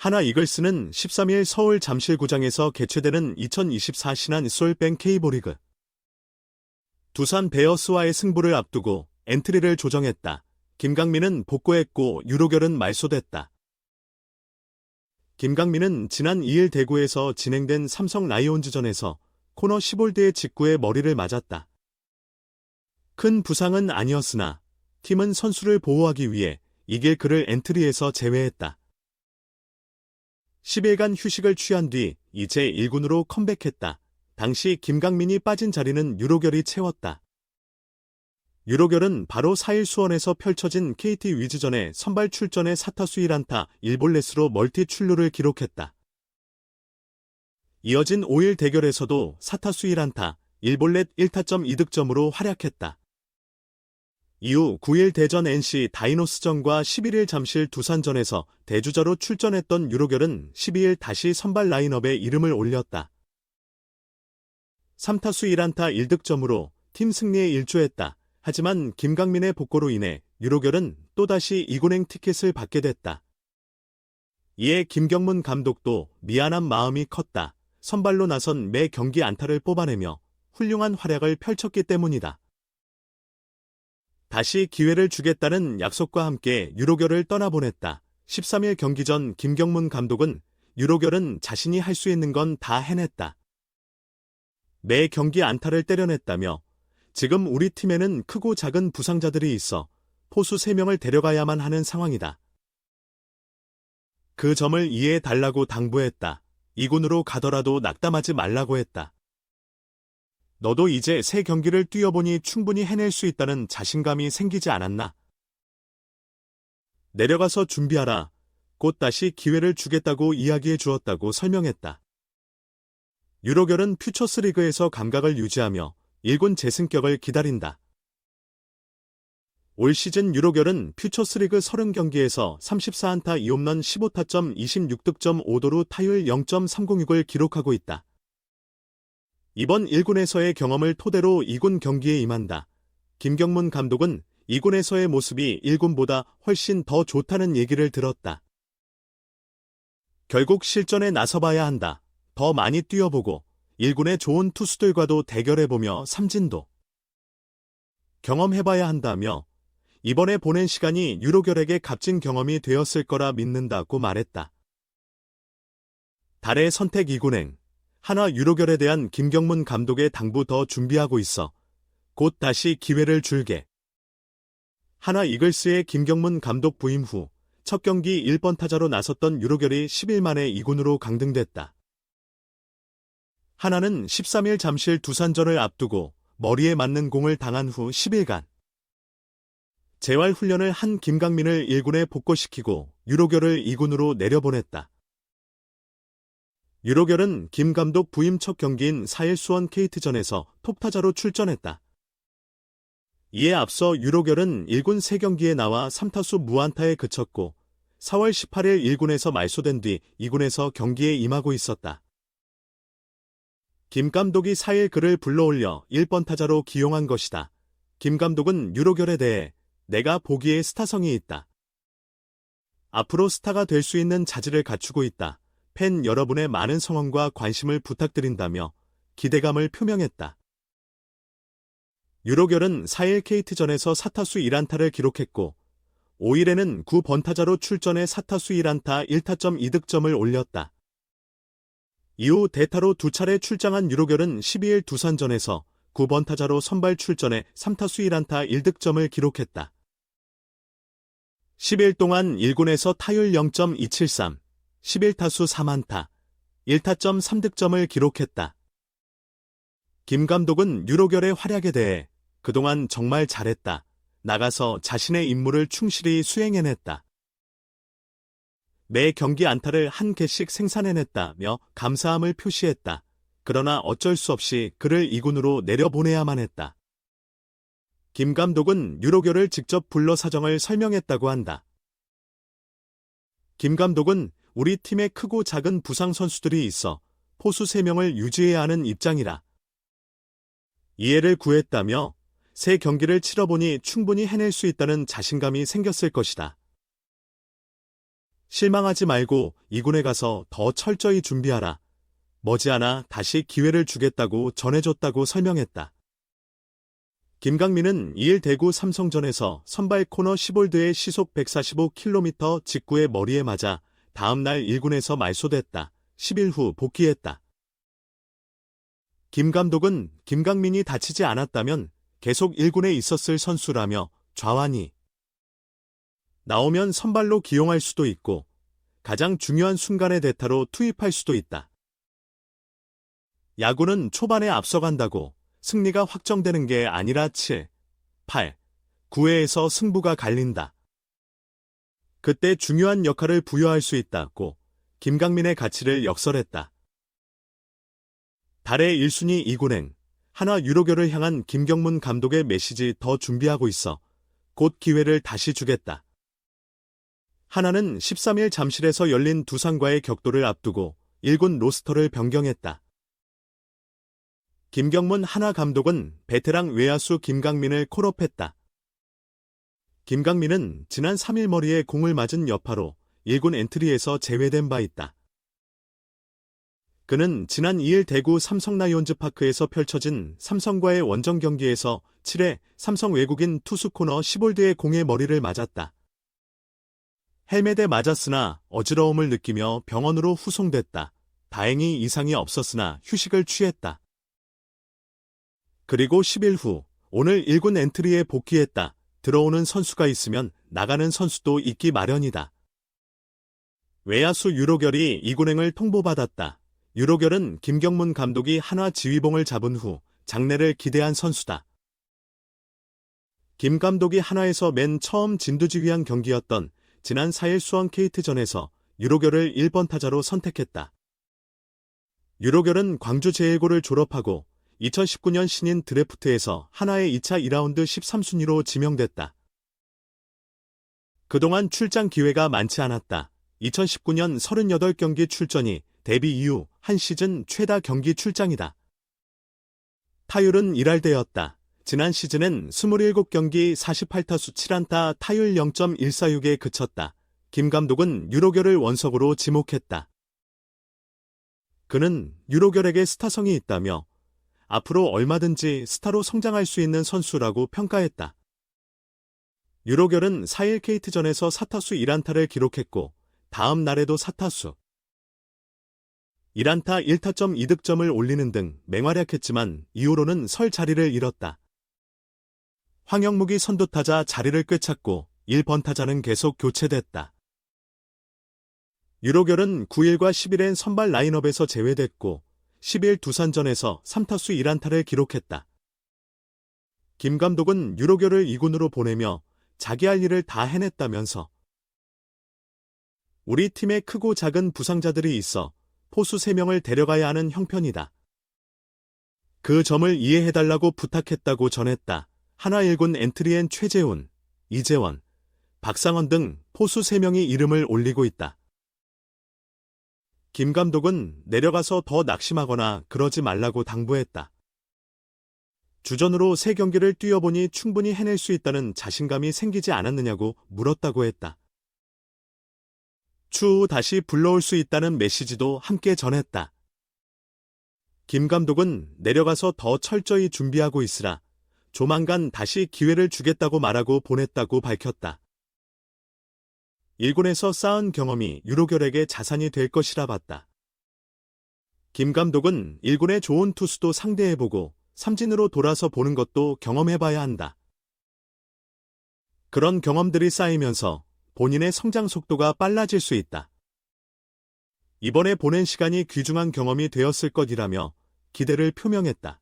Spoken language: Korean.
하나 이글스는 13일 서울 잠실구장에서 개최되는 2024 신한 솔뱅 K리그 두산 베어스와의 승부를 앞두고 엔트리를 조정했다. 김강민은 복구했고 유로결은 말소됐다. 김강민은 지난 2일 대구에서 진행된 삼성 라이온즈전에서 코너 10홀드의 직구에 머리를 맞았다. 큰 부상은 아니었으나 팀은 선수를 보호하기 위해 이길 그를 엔트리에서 제외했다. 10일간 휴식을 취한 뒤 이제 1군으로 컴백했다. 당시 김강민이 빠진 자리는 유로결이 채웠다. 유로결은 바로 4일 수원에서 펼쳐진 KT 위즈전에 선발 출전해 4타수 1안타 1볼넷으로 멀티 출루를 기록했다. 이어진 5일 대결에서도 4타수 1안타 1볼넷 1타점 2득점으로 활약했다. 이후 9일 대전 NC 다이노스전과 11일 잠실 두산전에서 대주자로 출전했던 유로결은 12일 다시 선발 라인업에 이름을 올렸다. 3타수 1안타 1득점으로 팀 승리에 일조했다. 하지만 김강민의 복구로 인해 유로결은 또다시 2군행 티켓을 받게 됐다. 이에 김경문 감독도 미안한 마음이 컸다. 선발로 나선 매 경기 안타를 뽑아내며 훌륭한 활약을 펼쳤기 때문이다. 다시 기회를 주겠다는 약속과 함께 유로결을 떠나보냈다. 13일 경기 전 김경문 감독은 유로결은 자신이 할 수 있는 건 다 해냈다. 매 경기 안타를 때려냈다며 지금 우리 팀에는 크고 작은 부상자들이 있어 포수 3명을 데려가야만 하는 상황이다. 그 점을 이해해달라고 당부했다. 2군으로 가더라도 낙담하지 말라고 했다. 너도 이제 3경기를 뛰어보니 충분히 해낼 수 있다는 자신감이 생기지 않았나? 내려가서 준비하라. 곧 다시 기회를 주겠다고 이야기해 주었다고 설명했다. 유로결은 퓨처스리그에서 감각을 유지하며 1군 재승격을 기다린다. 올 시즌 유로결은 퓨처스리그 30경기에서 34안타 2홈런 15타점 26득점 5도루 타율 0.306을 기록하고 있다. 이번 1군에서의 경험을 토대로 2군 경기에 임한다. 김경문 감독은 2군에서의 모습이 1군보다 훨씬 더 좋다는 얘기를 들었다. 결국 실전에 나서봐야 한다. 더 많이 뛰어보고 1군의 좋은 투수들과도 대결해보며 삼진도 경험해봐야 한다며 이번에 보낸 시간이 유로결에게 값진 경험이 되었을 거라 믿는다고 말했다. 달의 선택 2군행 하나 유로결에 대한 김경문 감독의 당부 더 준비하고 있어. 곧 다시 기회를 줄게. 하나 이글스의 김경문 감독 부임 후 첫 경기 1번 타자로 나섰던 유로결이 10일 만에 2군으로 강등됐다. 하나는 13일 잠실 두산전을 앞두고 머리에 맞는 공을 당한 후 10일간 재활훈련을 한 김강민을 1군에 복귀시키고 유로결을 2군으로 내려보냈다. 유로결은 김 감독 부임 첫 경기인 4일 수원 KT전에서 톱타자로 출전했다. 이에 앞서 유로결은 1군 3경기에 나와 3타수 무안타에 그쳤고 4월 18일 1군에서 말소된 뒤 2군에서 경기에 임하고 있었다. 김 감독이 4일 그를 불러올려 1번 타자로 기용한 것이다. 김 감독은 유로결에 대해 내가 보기에 스타성이 있다. 앞으로 스타가 될 수 있는 자질을 갖추고 있다. 팬 여러분의 많은 성원과 관심을 부탁드린다며 기대감을 표명했다. 유로결은 4일 KT전에서 4타수 1안타를 기록했고 5일에는 9번 타자로 출전해 4타수 1안타 1타점 2득점을 올렸다. 이후 대타로 2차례 출장한 유로결은 12일 두산전에서 9번 타자로 선발 출전해 3타수 1안타 1득점을 기록했다. 10일 동안 1군에서 타율 0.273, 11타수 3안타, 1타점 3득점을 기록했다. 김 감독은 유로결의 활약에 대해 그동안 정말 잘했다. 나가서 자신의 임무를 충실히 수행해냈다. 매 경기 안타를 한 개씩 생산해냈다며 감사함을 표시했다. 그러나 어쩔 수 없이 그를 2군으로 내려보내야만 했다. 김 감독은 유로결을 직접 불러 사정을 설명했다고 한다. 김 감독은 우리 팀에 크고 작은 부상 선수들이 있어 포수 3명을 유지해야 하는 입장이라. 이해를 구했다며 3경기를 치러보니 충분히 해낼 수 있다는 자신감이 생겼을 것이다. 실망하지 말고 2군에 가서 더 철저히 준비하라. 머지않아 다시 기회를 주겠다고 전해줬다고 설명했다. 김강민은 2일 대구 삼성전에서 선발 코너 10홀드의 시속 145km 직구의 머리에 맞아 다음날 1군에서 말소됐다. 10일 후 복귀했다. 김 감독은 김강민이 다치지 않았다면 계속 1군에 있었을 선수라며 좌완이 나오면 선발로 기용할 수도 있고 가장 중요한 순간의 대타로 투입할 수도 있다. 야구는 초반에 앞서간다고 승리가 확정되는 게 아니라 7, 8, 9회에서 승부가 갈린다. 그때 중요한 역할을 부여할 수 있다고 김강민의 가치를 역설했다. 달의 1순위 2군행, 한화 유로결을 향한 김경문 감독의 메시지 더 준비하고 있어. 곧 기회를 다시 주겠다. 한화는 13일 잠실에서 열린 두산과의 격돌을 앞두고 1군 로스터를 변경했다. 김경문 한화 감독은 베테랑 외야수 김강민을 콜업했다. 김강민은 지난 3일 머리에 공을 맞은 여파로 1군 엔트리에서 제외된 바 있다. 그는 지난 2일 대구 삼성 라이온즈 파크에서 펼쳐진 삼성과의 원정 경기에서 7회 삼성 외국인 투수 코너 10홀드의 공에 머리를 맞았다. 헬멧에 맞았으나 어지러움을 느끼며 병원으로 후송됐다. 다행히 이상이 없었으나 휴식을 취했다. 그리고 10일 후 오늘 1군 엔트리에 복귀했다. 들어오는 선수가 있으면 나가는 선수도 있기 마련이다. 외야수 유로결이 2군행을 통보받았다. 유로결은 김경문 감독이 한화 지휘봉을 잡은 후 장래를 기대한 선수다. 김 감독이 한화에서 맨 처음 진두지휘한 경기였던 지난 4일 수원 KT전에서 유로결을 1번 타자로 선택했다. 유로결은 광주 제일고를 졸업하고 2019년 신인 드래프트에서 한화의 2차 2라운드 13순위로 지명됐다. 그동안 출장 기회가 많지 않았다. 2019년 38경기 출전이 데뷔 이후 한 시즌 최다 경기 출장이다. 타율은 1할대였다. 지난 시즌엔 27경기 48타수 7안타 타율 0.146에 그쳤다. 김 감독은 유로결을 원석으로 지목했다. 그는 유로결에게 스타성이 있다며 앞으로 얼마든지 스타로 성장할 수 있는 선수라고 평가했다. 유로결은 4일 KT전에서 4타수 1안타를 기록했고 다음 날에도 4타수 1안타 1타점 2득점을 올리는 등 맹활약했지만 이후로는 설 자리를 잃었다. 황영묵이 선두타자 자리를 꿰찼고 1번 타자는 계속 교체됐다. 유로결은 9일과 10일엔 선발 라인업에서 제외됐고 10일 두산전에서 3타수 1안타를 기록했다. 김 감독은 유로결을 2군으로 보내며 자기 할 일을 다 해냈다면서 우리 팀에 크고 작은 부상자들이 있어 포수 3명을 데려가야 하는 형편이다. 그 점을 이해해달라고 부탁했다고 전했다. 한화 1군 엔트리엔 최재훈, 이재원, 박상원 등 포수 3명이 이름을 올리고 있다. 김 감독은 내려가서 더 낙심하거나 그러지 말라고 당부했다. 주전으로 3경기를 뛰어보니 충분히 해낼 수 있다는 자신감이 생기지 않았느냐고 물었다고 했다. 추후 다시 불러올 수 있다는 메시지도 함께 전했다. 김 감독은 내려가서 더 철저히 준비하고 있으라. 조만간 다시 기회를 주겠다고 말하고 보냈다고 밝혔다. 1군에서 쌓은 경험이 유로결에게 자산이 될 것이라 봤다. 김 감독은 1군의 좋은 투수도 상대해보고 삼진으로 돌아서 보는 것도 경험해봐야 한다. 그런 경험들이 쌓이면서 본인의 성장 속도가 빨라질 수 있다. 이번에 보낸 시간이 귀중한 경험이 되었을 것이라며 기대를 표명했다.